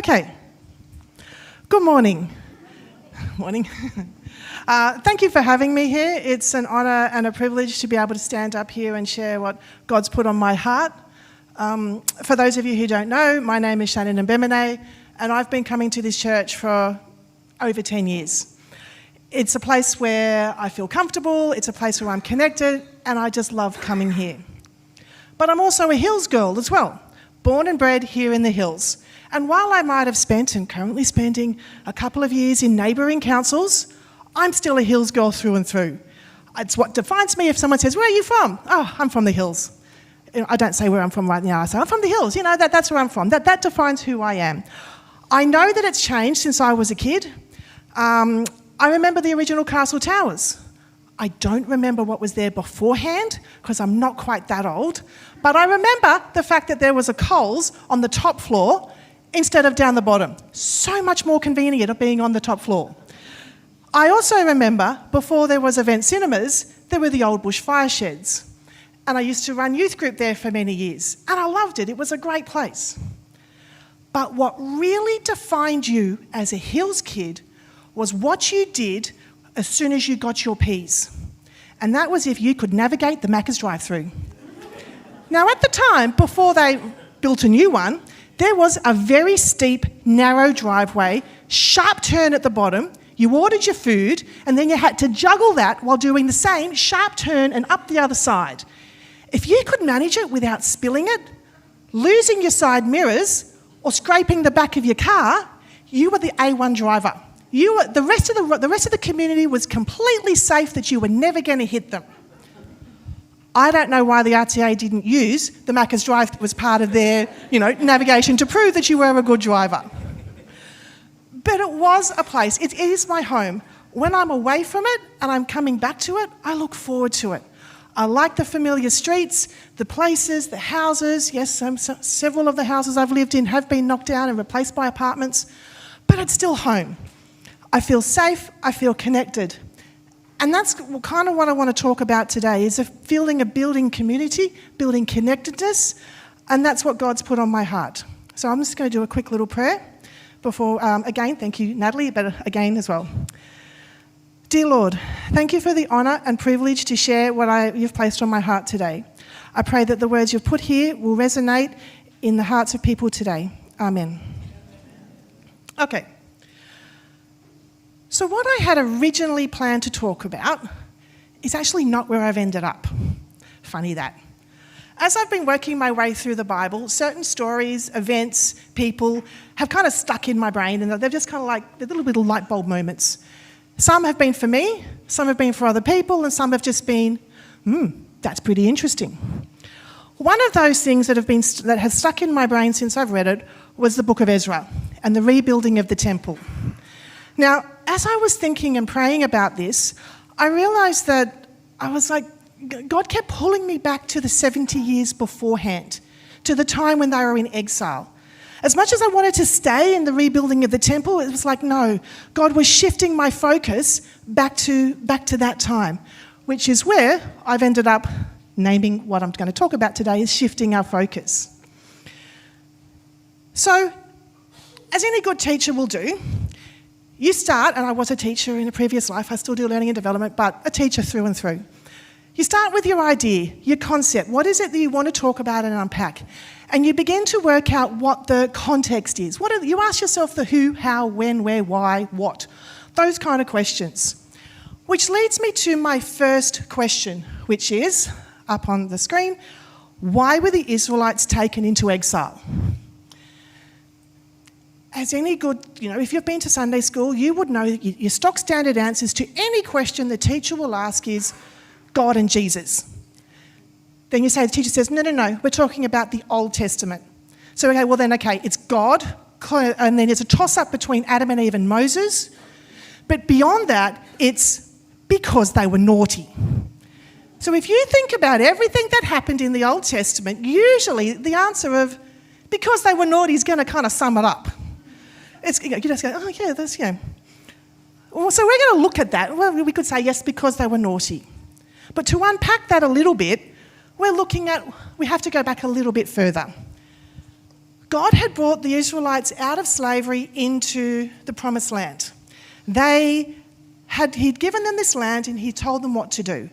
Okay. Good morning. Morning. Thank you for having me here. It's an honour and a privilege to be able to stand up here and share what God's put on my heart. For those of you who don't know, my name is Shannon Mgbemene, and I've been coming to this church for over 10 years. It's a place where I feel comfortable, it's a place where I'm connected, and I just love coming here. But I'm also a Hills girl as well, born and bred here in the Hills. And while I might have spent and currently spending a couple of years in neighbouring councils, I'm still a Hills girl through and through. It's what defines me. If someone says, "Where are you from?" "Oh, I'm from the Hills." I don't say where I'm from right now. I say, "I'm from the Hills." That's where I'm from. That defines who I am. I know that it's changed since I was a kid. I remember the original castle towers. I don't remember what was there beforehand because I'm not quite that old. But I remember the fact that there was a Coles on the top floor instead of down the bottom. So much more convenient of being on the top floor. I also remember before there was event cinemas, there were the old bush fire sheds. And I used to run youth group there for many years. And I loved it. It was a great place. But what really defined you as a Hills kid was what you did as soon as you got your Ps. And that was if you could navigate the Macca's drive-through. Now at the time, before they built a new one, there was a very steep, narrow driveway, sharp turn at the bottom. You ordered your food, and then you had to juggle that while doing the same sharp turn and up the other side. If you could manage it without spilling it, losing your side mirrors, or scraping the back of your car, you were the A1 driver. The rest of the community was completely safe that you were never going to hit them. I don't know why the RTA didn't use the Macca's Drive as part of their, navigation to prove that you were a good driver. But it was a place. It is my home. When I'm away from it and I'm coming back to it, I look forward to it. I like the familiar streets, the places, the houses. Yes, several of the houses I've lived in have been knocked down and replaced by apartments, but it's still home. I feel safe, I feel connected. And that's kind of what I want to talk about today, is a feeling of building community, building connectedness, and that's what God's put on my heart. So I'm just going to do a quick little prayer before, again, thank you, Natalie, but again as well. Dear Lord, thank you for the honour and privilege to share what you've placed on my heart today. I pray that the words you've put here will resonate in the hearts of people today. Amen. Okay. So what I had originally planned to talk about is actually not where I've ended up. Funny that. As I've been working my way through the Bible, certain stories, events, people have kind of stuck in my brain, and they're just kind of like the little light bulb moments. Some have been for me, some have been for other people, and some have just been, that's pretty interesting. One of those things that has stuck in my brain since I've read it was the book of Ezra and the rebuilding of the temple. Now, as I was thinking and praying about this, I realised that I was like, God kept pulling me back to the 70 years beforehand, to the time when they were in exile. As much as I wanted to stay in the rebuilding of the temple, it was like, no, God was shifting my focus back to that time, which is where I've ended up naming what I'm going to talk about today, is shifting our focus. So, as any good teacher will do, you start, and I was a teacher in a previous life, I still do learning and development, but a teacher through and through. You start with your idea, your concept. What is it that you want to talk about and unpack? And you begin to work out what the context is. You ask yourself the who, how, when, where, why, what. Those kind of questions. Which leads me to my first question, which is, up on the screen, why were the Israelites taken into exile? As any good, if you've been to Sunday school, you would know your stock standard answers to any question the teacher will ask is God and Jesus. Then the teacher says, no, we're talking about the Old Testament. So, it's God, and then there's a toss-up between Adam and Eve and Moses. But beyond that, it's because they were naughty. So if you think about everything that happened in the Old Testament, usually the answer of because they were naughty is going to kind of sum it up. You just go, oh yeah, that's, yeah. Well, so we're going to look at that. Well, we could say yes, because they were naughty. But to unpack that a little bit, we have to go back a little bit further. God had brought the Israelites out of slavery into the promised land. He'd given them this land and he told them what to do.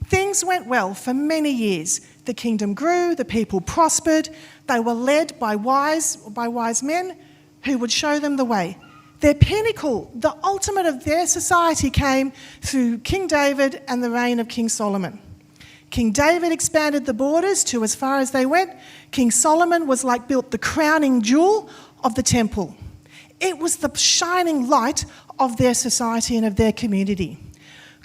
Things went well for many years. The kingdom grew, the people prospered. They were led by wise men who would show them the way. Their pinnacle, the ultimate of their society, came through King David and the reign of King Solomon. King David expanded the borders to as far as they went. King Solomon built the crowning jewel of the temple. It was the shining light of their society and of their community.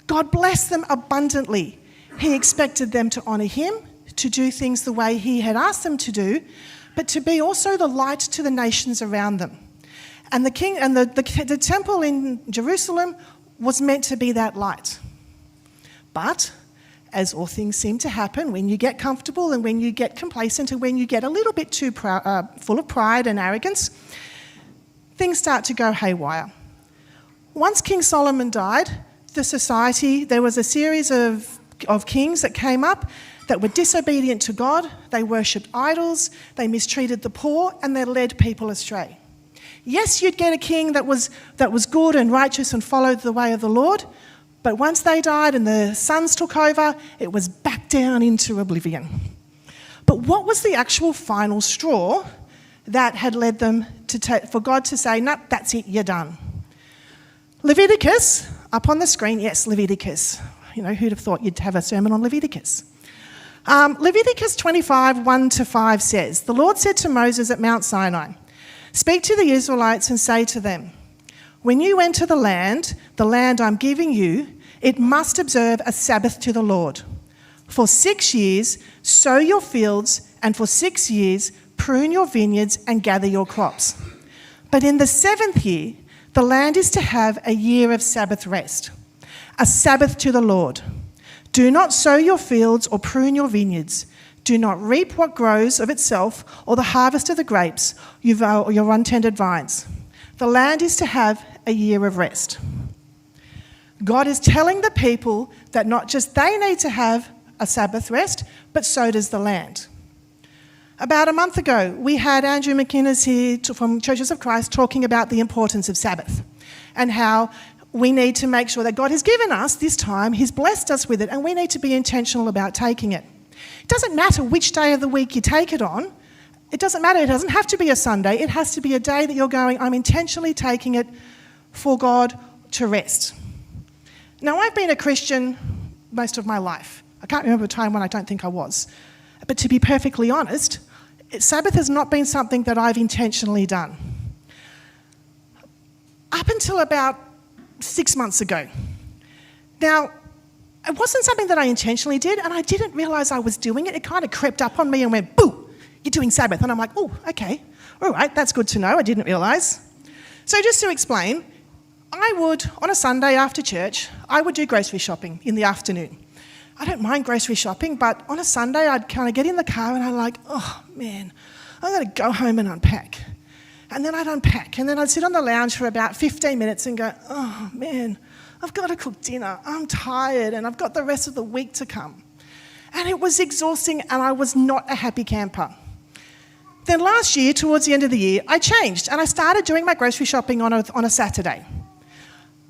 God blessed them abundantly. He expected them to honour him, to do things the way he had asked them to do, but to be also the light to the nations around them. And the temple in Jerusalem was meant to be that light. But, as all things seem to happen, when you get comfortable and when you get complacent and when you get a little bit too full of pride and arrogance, things start to go haywire. Once King Solomon died, there was a series of kings that came up that were disobedient to God. They worshipped idols, they mistreated the poor, and they led people astray. Yes, you'd get a king that was good and righteous and followed the way of the Lord, but once they died and the sons took over, it was back down into oblivion. But what was the actual final straw that had led them for God to say, "No, that's it, you're done"? Leviticus, up on the screen, yes, Leviticus. Who'd have thought you'd have a sermon on Leviticus? Leviticus 25, 1-5 says, "The Lord said to Moses at Mount Sinai, 'Speak to the Israelites and say to them, when you enter the land I'm giving you, it must observe a Sabbath to the Lord. For 6 years sow your fields, and for 6 years prune your vineyards and gather your crops. But in the 7th year, the land is to have a year of Sabbath rest, a Sabbath to the Lord. Do not sow your fields or prune your vineyards. Do not reap what grows of itself or the harvest of the grapes or your untended vines. The land is to have a year of rest.'" God is telling the people that not just they need to have a Sabbath rest, but so does the land. About a month ago, we had Andrew McInnes here from Churches of Christ talking about the importance of Sabbath and how we need to make sure that God has given us this time, he's blessed us with it, and we need to be intentional about taking it. It doesn't matter which day of the week you take it on. It doesn't matter. It doesn't have to be a Sunday. It has to be a day that you're going, I'm intentionally taking it for God to rest. Now, I've been a Christian most of my life. I can't remember a time when I don't think I was. But to be perfectly honest, Sabbath has not been something that I've intentionally done. Up until about 6 months ago. Now, it wasn't something that I intentionally did, and I didn't realise I was doing it. It kind of crept up on me and went, boo, you're doing Sabbath. And I'm like, oh, okay, all right, that's good to know. I didn't realise. So just to explain, I would, on a Sunday after church, I would do grocery shopping in the afternoon. I don't mind grocery shopping, but on a Sunday I'd kind of get in the car and I'm like, oh man, I'm going to go home and unpack. And then I'd unpack, and then I'd sit on the lounge for about 15 minutes and go, oh man, I've got to cook dinner. I'm tired and I've got the rest of the week to come. And it was exhausting, and I was not a happy camper. Then last year, towards the end of the year, I changed and I started doing my grocery shopping on a Saturday,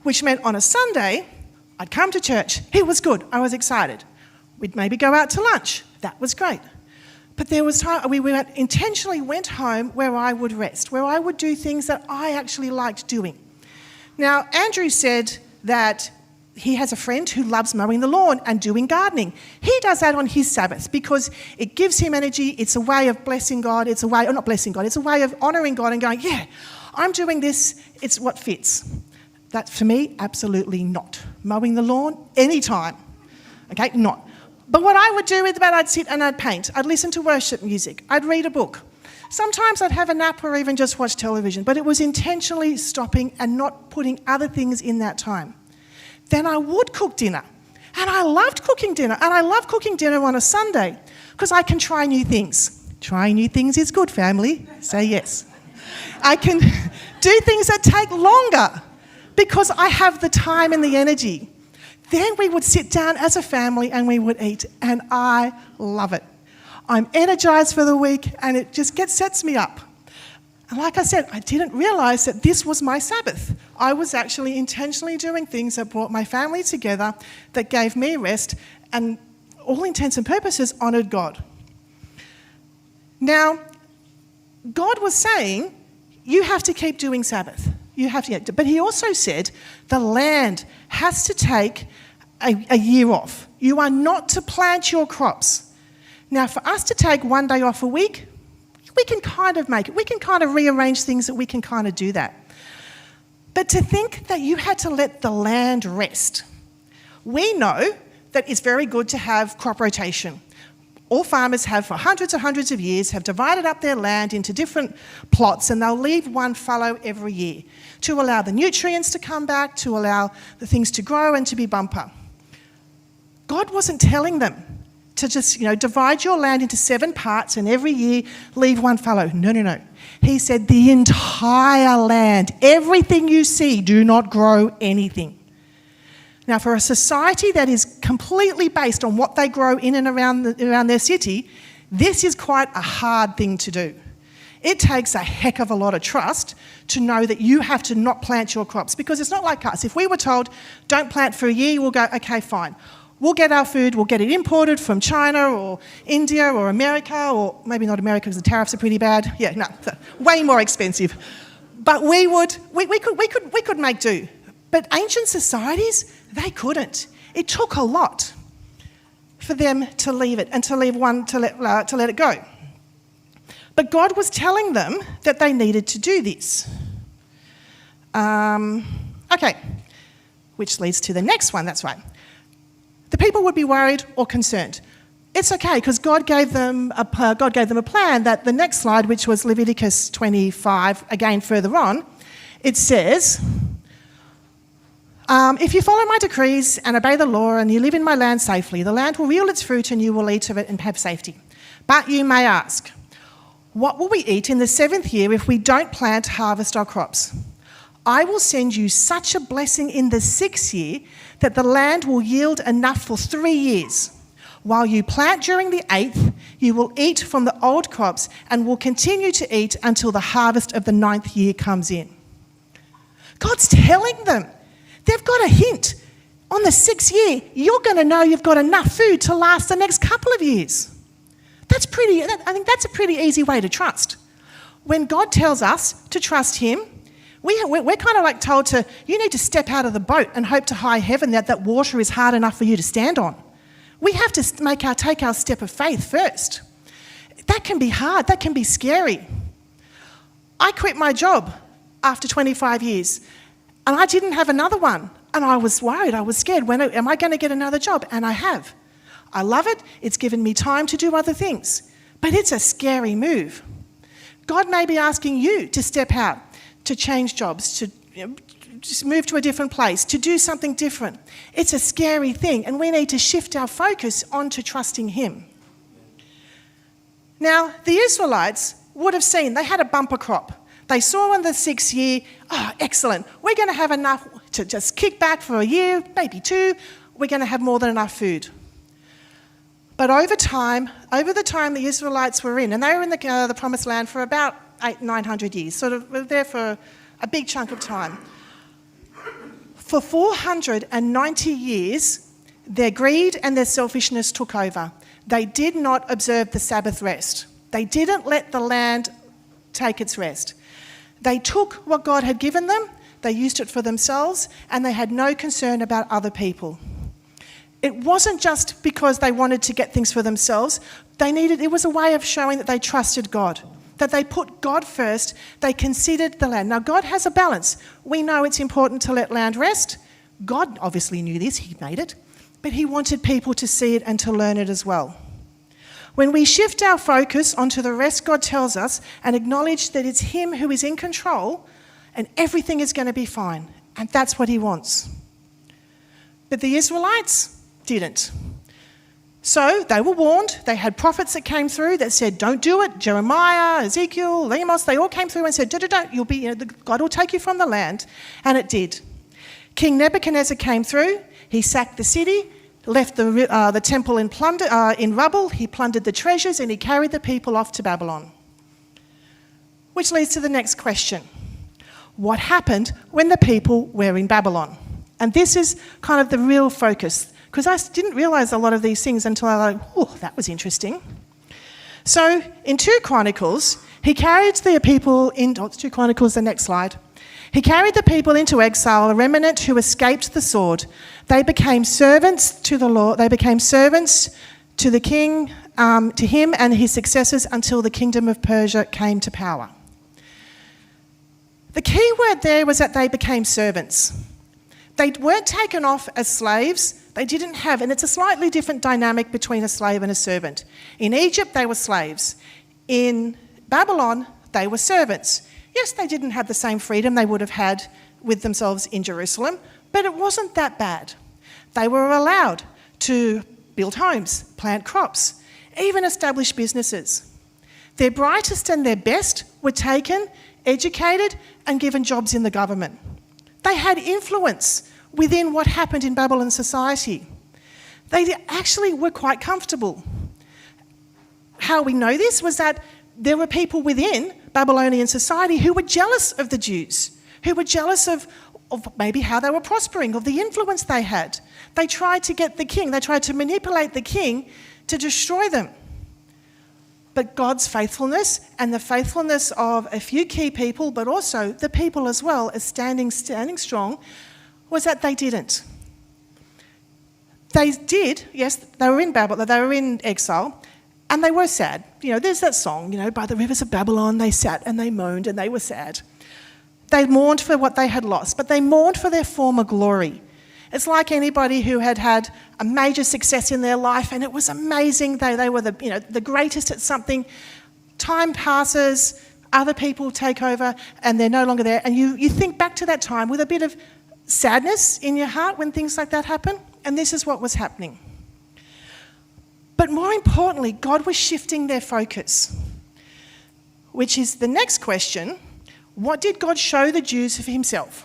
which meant on a Sunday, I'd come to church. It was good. I was excited. We'd maybe go out to lunch. That was great. But there was time we intentionally went home where I would rest, where I would do things that I actually liked doing. Now, Andrew said that he has a friend who loves mowing the lawn and doing gardening. He does that on his Sabbath because it gives him energy. It's a way of blessing God. It's a way, or not blessing God, it's a way of honouring God and going, yeah, I'm doing this. It's what fits. That, for me, absolutely not. Mowing the lawn, anytime. Okay, not. But what I would do is that I'd sit and I'd paint. I'd listen to worship music. I'd read a book. Sometimes I'd have a nap or even just watch television, but it was intentionally stopping and not putting other things in that time. Then I would cook dinner. And I loved cooking dinner. And I love cooking dinner on a Sunday because I can try new things. Trying new things is good, family. Say yes. I can do things that take longer because I have the time and the energy. Then we would sit down as a family and we would eat, and I love it. I'm energised for the week, and it just sets me up. And like I said, I didn't realise that this was my Sabbath. I was actually intentionally doing things that brought my family together, that gave me rest, and all intents and purposes honoured God. Now, God was saying, you have to keep doing Sabbath. You have to, but he also said the land has to take a year off. You are not to plant your crops. Now, for us to take one day off a week, we can kind of make it. We can kind of rearrange things that we can kind of do that. But to think that you had to let the land rest. We know that it's very good to have crop rotation. All farmers have, for hundreds and hundreds of years, have divided up their land into different plots, and they'll leave one fallow every year to allow the nutrients to come back, to allow the things to grow and to be bumper. God wasn't telling them to just, divide your land into 7 parts and every year leave one fallow. No. He said the entire land, everything you see, do not grow anything. Now, for a society that is completely based on what they grow in and around their city, this is quite a hard thing to do. It takes a heck of a lot of trust to know that you have to not plant your crops, because it's not like us. If we were told, don't plant for a year, we'll go, okay, fine. We'll get our food, we'll get it imported from China or India or America, or maybe not America because the tariffs are pretty bad. Yeah, no, way more expensive. But we could make do. But ancient societies, they couldn't. It took a lot for them to leave it and to leave one to let it go. But God was telling them that they needed to do this. Okay, which leads to the next one, that's right. The people would be worried or concerned. It's okay, because God gave them a plan that the next slide, which was Leviticus 25, again further on, it says, if you follow my decrees and obey the law and you live in my land safely, the land will yield its fruit and you will eat of it and have safety. But you may ask, what will we eat in the 7th year if we don't plant, harvest our crops? I will send you such a blessing in the 6th year that the land will yield enough for 3 years. While you plant during the 8th, you will eat from the old crops and will continue to eat until the harvest of the 9th year comes in. God's telling them, they've got a hint. On the 6th year, you're going to know you've got enough food to last the next couple of years. I think that's a pretty easy way to trust. When God tells us to trust him, we're kind of like told you need to step out of the boat and hope to high heaven that water is hard enough for you to stand on. We have to take our step of faith first. That can be hard, that can be scary. I quit my job after 25 years and I didn't have another one, and I was worried, I was scared. Am I going to get another job? And I have. I love it, it's given me time to do other things, but it's a scary move. God may be asking you to step out, to change jobs, to just move to a different place, to do something different. It's a scary thing, and we need to shift our focus onto trusting him. Now, the Israelites would have seen, they had a bumper crop. They saw in the 6th year, excellent, we're going to have enough to just kick back for a year, maybe 2, we're going to have more than enough food. But over the time the Israelites were in, and they were in the Promised Land for about 900 years, sort of were there for a big chunk of time. For 490 years, their greed and their selfishness took over. They did not observe the Sabbath rest. They didn't let the land take its rest. They took what God had given them, they used it for themselves, and they had no concern about other people. It wasn't just because they wanted to get things for themselves. It was a way of showing that they trusted God, that they put God first, they considered the land. Now, God has a balance. We know it's important to let land rest. God obviously knew this, he made it, but he wanted people to see it and to learn it as well. When we shift our focus onto the rest God tells us and acknowledge that it's him who is in control, and everything is going to be fine, and that's what he wants. But the Israelites didn't. So they were warned. They had prophets that came through that said, don't do it. Jeremiah, Ezekiel, Amos, they all came through and said, don't. God will take you from the land. And it did. King Nebuchadnezzar came through. He sacked the city, left the temple in rubble. He plundered the treasures and he carried the people off to Babylon. Which leads to the next question. What happened when the people were in Babylon? And this is kind of the real focus, because I didn't realise a lot of these things until I was like, oh, that was interesting. So in 2 Chronicles, he carried the people in, it's 2 Chronicles, the next slide. He carried the people into exile, a remnant who escaped the sword. They became servants to the Lord. They became servants to the king, to him and his successors until the kingdom of Persia came to power. The key word there was that they became servants. They weren't taken off as slaves. They didn't have, and it's a slightly different dynamic between a slave and a servant. In Egypt, they were slaves. In Babylon, they were servants. Yes, they didn't have the same freedom they would have had with themselves in Jerusalem, but it wasn't that bad. They were allowed to build homes, plant crops, even establish businesses. Their brightest and their best were taken, educated, and given jobs in the government. They had influence within what happened in Babylon society. They actually were quite comfortable. How we know this was that there were people within Babylonian society who were jealous of the Jews, who were jealous of maybe how they were prospering, of the influence they had. They tried to get the king, they tried to manipulate the king to destroy them. But God's faithfulness and the faithfulness of a few key people, but also the people as well as standing strong, was that they didn't. They did, yes, they were in Babylon, they were in exile, and they were sad. You know, there's that song, you know, by the rivers of Babylon they sat and they moaned and they were sad. They mourned for what they had lost, but they mourned for their former glory. It's like anybody who had had a major success in their life and it was amazing. They were the greatest at something. Time passes, other people take over and they're no longer there. And you think back to that time with a bit of sadness in your heart when things like that happen. And this is what was happening. But more importantly, God was shifting their focus, which is the next question. What did God show the Jews of himself?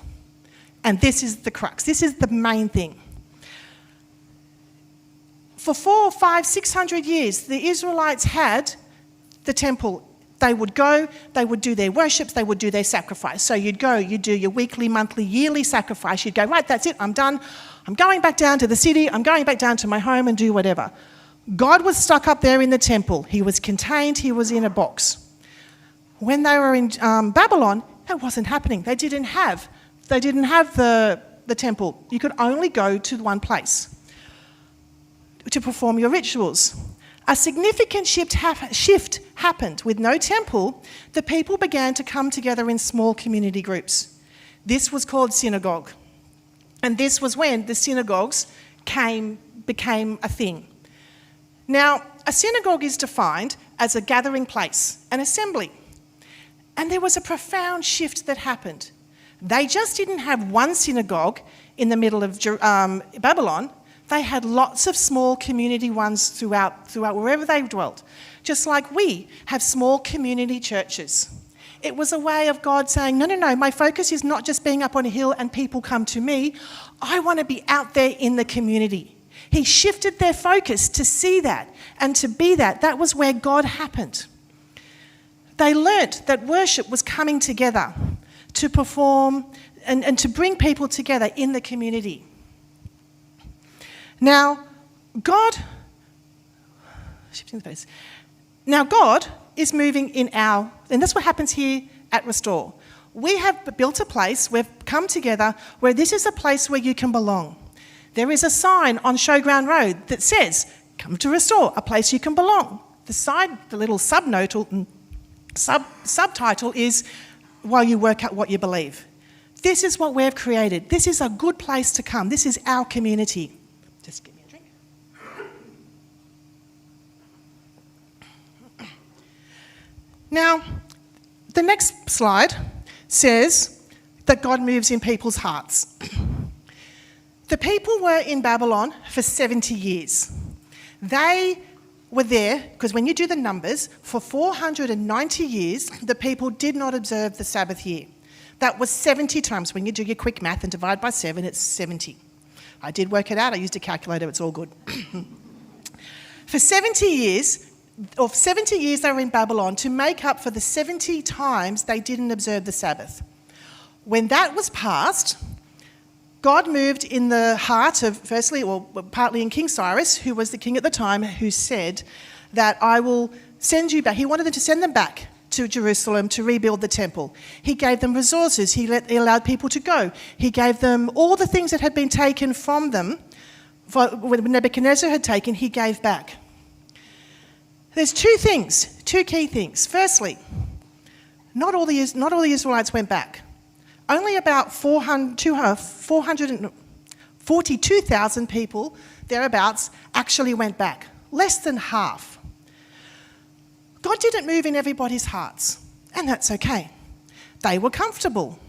And this is the crux. This is the main thing. For 400, 500, 600 years, the Israelites had the temple. They would go, they would do their worships, they would do their sacrifice. So you'd go, you'd do your weekly, monthly, yearly sacrifice. You'd go, right, that's it, I'm done. I'm going back down to the city. I'm going back down to my home and do whatever. God was stuck up there in the temple. He was contained. He was in a box. When they were in Babylon, that wasn't happening. They didn't have the temple. You could only go to one place to perform your rituals. A significant shift happened. With no temple, the people began to come together in small community groups. This was called synagogue. And this was when the synagogues became a thing. Now, a synagogue is defined as a gathering place, an assembly. And there was a profound shift that happened. They just didn't have one synagogue in the middle of Babylon. They had lots of small community ones throughout wherever they dwelt. Just like we have small community churches. It was a way of God saying, no, my focus is not just being up on a hill and people come to me. I want to be out there in the community. He shifted their focus to see that and to be that. That was where God happened. They learnt that worship was coming together to perform and to bring people together in the community. Now, God is moving in and that's what happens here at Restore. We have built a place, we've come together where this is a place where you can belong. There is a sign on Showground Road that says, come to Restore, a place you can belong. The little subtitle is, while you work out what you believe. This is what we've created. This is a good place to come. This is our community. Just give me a drink. Now, the next slide says that God moves in people's hearts. The people were in Babylon for 70 years. They were there, because when you do the numbers, for 490 years, the people did not observe the Sabbath year. That was 70 times. When you do your quick math and divide by 7, it's 70. I did work it out. I used a calculator. It's all good. For 70 years, of 70 years they were in Babylon to make up for the 70 times they didn't observe the Sabbath. When that was passed, God moved in the heart of, partly in King Cyrus, who was the king at the time, who said that I will send you back. He wanted them to send them back to Jerusalem to rebuild the temple. He gave them resources. He allowed people to go. He gave them all the things that had been taken from them, what Nebuchadnezzar had taken, he gave back. There's two key things. Firstly, not all the Israelites went back. Only about 442,000 people, thereabouts, actually went back. Less than half. God didn't move in everybody's hearts, and that's okay. They were comfortable.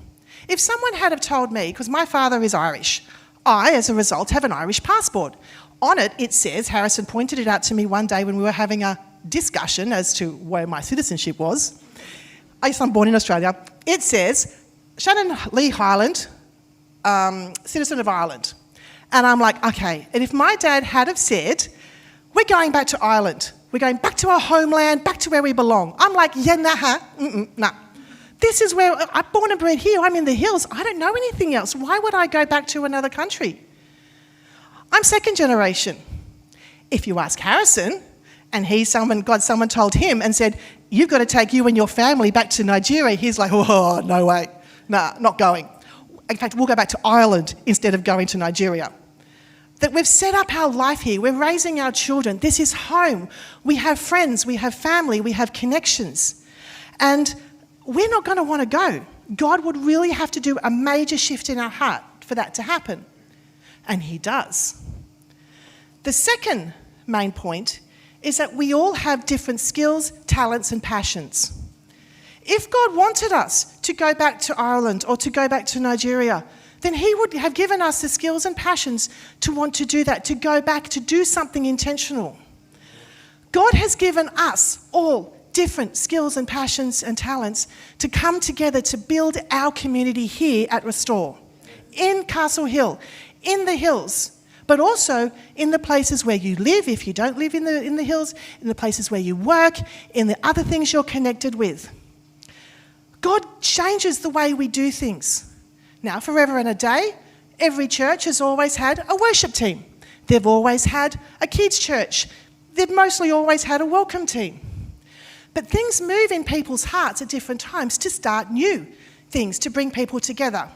If someone had have told me, because my father is Irish, I, as a result, have an Irish passport. On it, it says, Harrison pointed it out to me one day when we were having a discussion as to where my citizenship was. I'm born in Australia. It says, Shannon Lee Highland, citizen of Ireland. And I'm like, okay. And if my dad had have said, we're going back to Ireland, we're going back to our homeland, back to where we belong. I'm like, yeah, nah. This is where I'm born and bred here. I'm in the hills. I don't know anything else. Why would I go back to another country? I'm second generation. If you ask Harrison, and someone told him and said, you've got to take you and your family back to Nigeria. He's like, oh, no way. Nah, not going. In fact, we'll go back to Ireland instead of going to Nigeria. That we've set up our life here. We're raising our children. This is home. We have friends. We have family. We have connections. And we're not going to want to go. God would really have to do a major shift in our heart for that to happen. And he does. The second main point is that we all have different skills, talents, and passions. If God wanted us to go back to Ireland or to go back to Nigeria, then he would have given us the skills and passions to want to do that, to go back, to do something intentional. God has given us all different skills and passions and talents to come together to build our community here at Restore, in Castle Hill, in the hills, but also in the places where you live, if you don't live in the hills, in the places where you work, in the other things you're connected with. God changes the way we do things. Now, forever and a day, every church has always had a worship team. They've always had a kids' church. They've mostly always had a welcome team. But things move in people's hearts at different times to start new things, to bring people together.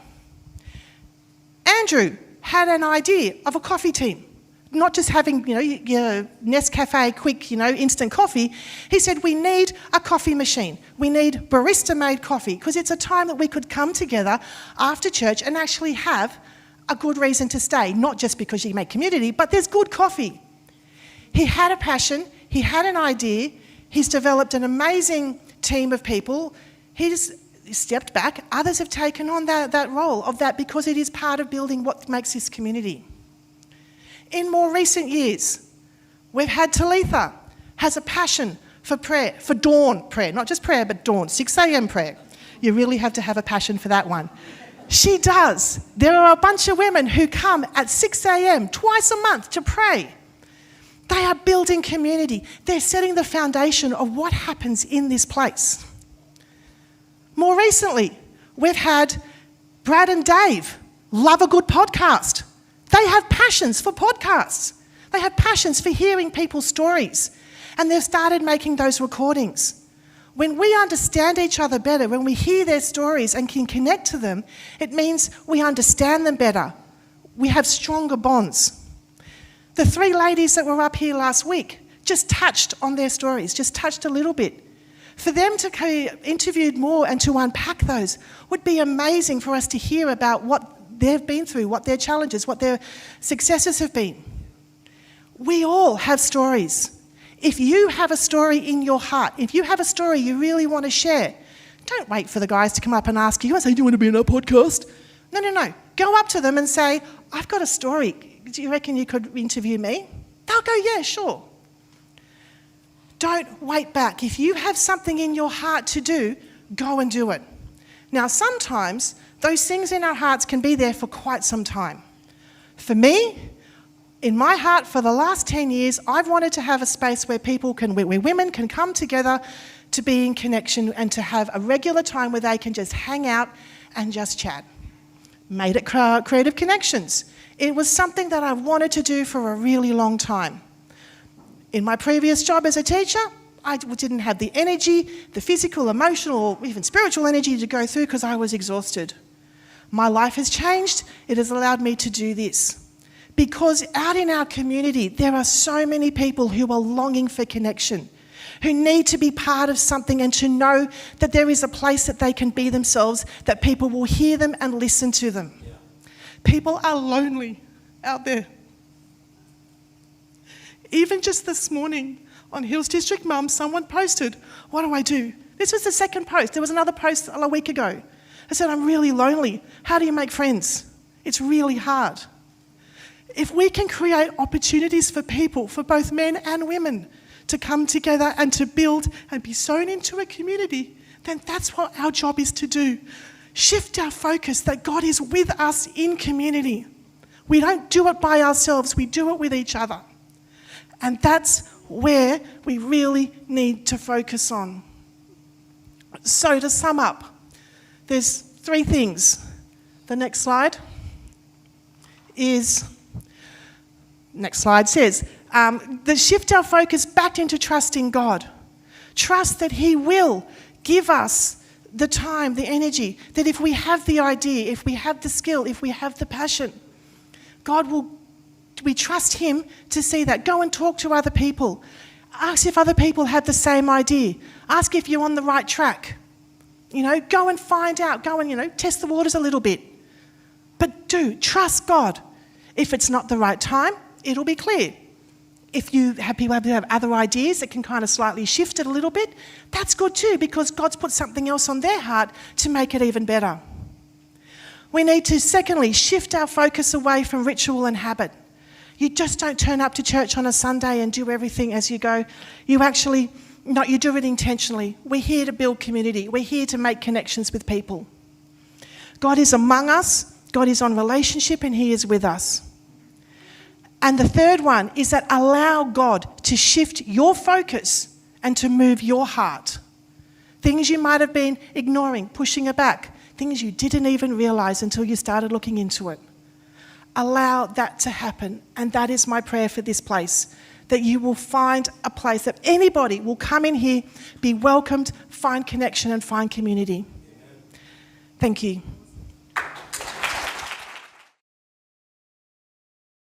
Andrew had an idea of a coffee team, not just having, your Nescafe quick, instant coffee. He said, we need a coffee machine. We need barista-made coffee, because it's a time that we could come together after church and actually have a good reason to stay, not just because you make community, but there's good coffee. He had a passion. He had an idea. He's developed an amazing team of people. He's stepped back. Others have taken on that role of that because it is part of building what makes this community. In more recent years, we've had Talitha has a passion for prayer, for dawn prayer, not just prayer, but dawn, 6 a.m. prayer. You really have to have a passion for that one. She does. There are a bunch of women who come at 6 a.m. twice a month to pray. They are building community. They're setting the foundation of what happens in this place. More recently, we've had Brad and Dave love a good podcast. They have passions for podcasts. They have passions for hearing people's stories. And they've started making those recordings. When we understand each other better, when we hear their stories and can connect to them, it means we understand them better. We have stronger bonds. The 3 ladies that were up here last week just touched on their stories, just touched a little bit. For them to be interviewed more and to unpack those would be amazing for us to hear about what they've been through, what their challenges, what their successes have been. We all have stories. If you have a story in your heart, if you have a story you really want to share, don't wait for the guys to come up and ask you and say, do you want to be in our podcast? No. Go up to them and say, I've got a story. Do you reckon you could interview me? They'll go, yeah, sure. Don't wait back. If you have something in your heart to do, go and do it. Now, sometimes those things in our hearts can be there for quite some time. For me, In my heart, for the last 10 years, I've wanted to have a space where where women can come together to be in connection and to have a regular time where they can just hang out and just chat. Made it Creative Connections. It was something that I wanted to do for a really long time. In my previous job as a teacher, I didn't have the energy, the physical, emotional, or even spiritual energy to go through because I was exhausted. My life has changed. It has allowed me to do this. Because out in our community, there are so many people who are longing for connection, who need to be part of something and to know that there is a place that they can be themselves, that people will hear them and listen to them. Yeah. People are lonely out there. Even just this morning on Hills District Mum, someone posted, "What do I do?" This was the second post. There was another post a week ago. I said, "I'm really lonely. How do you make friends? It's really hard." If we can create opportunities for people, for both men and women, to come together and to build and be sown into a community, then that's what our job is to do. Shift our focus that God is with us in community. We don't do it by ourselves, we do it with each other. And that's where we really need to focus on. So to sum up, there's 3 things. The next slide says, shift our focus back into trusting God. Trust that He will give us the time, the energy, that if we have the idea, if we have the skill, if we have the passion, we trust Him to see that. Go and talk to other people. Ask if other people have the same idea. Ask if you're on the right track. Go and find out. Go and, test the waters a little bit. But trust God. If it's not the right time, it'll be clear. If you have people who have other ideas that can kind of slightly shift it a little bit, that's good too, because God's put something else on their heart to make it even better. We need to, secondly, shift our focus away from ritual and habit. You just don't turn up to church on a Sunday and do everything as you go. You do it intentionally. We're here to build community. We're here to make connections with people. God is among us. God is on relationship and He is with us. And the third one is that allow God to shift your focus and to move your heart. Things you might have been ignoring, pushing it back, things you didn't even realise until you started looking into it. Allow that to happen. And that is my prayer for this place, that you will find a place that anybody will come in here, be welcomed, find connection and find community. Thank you.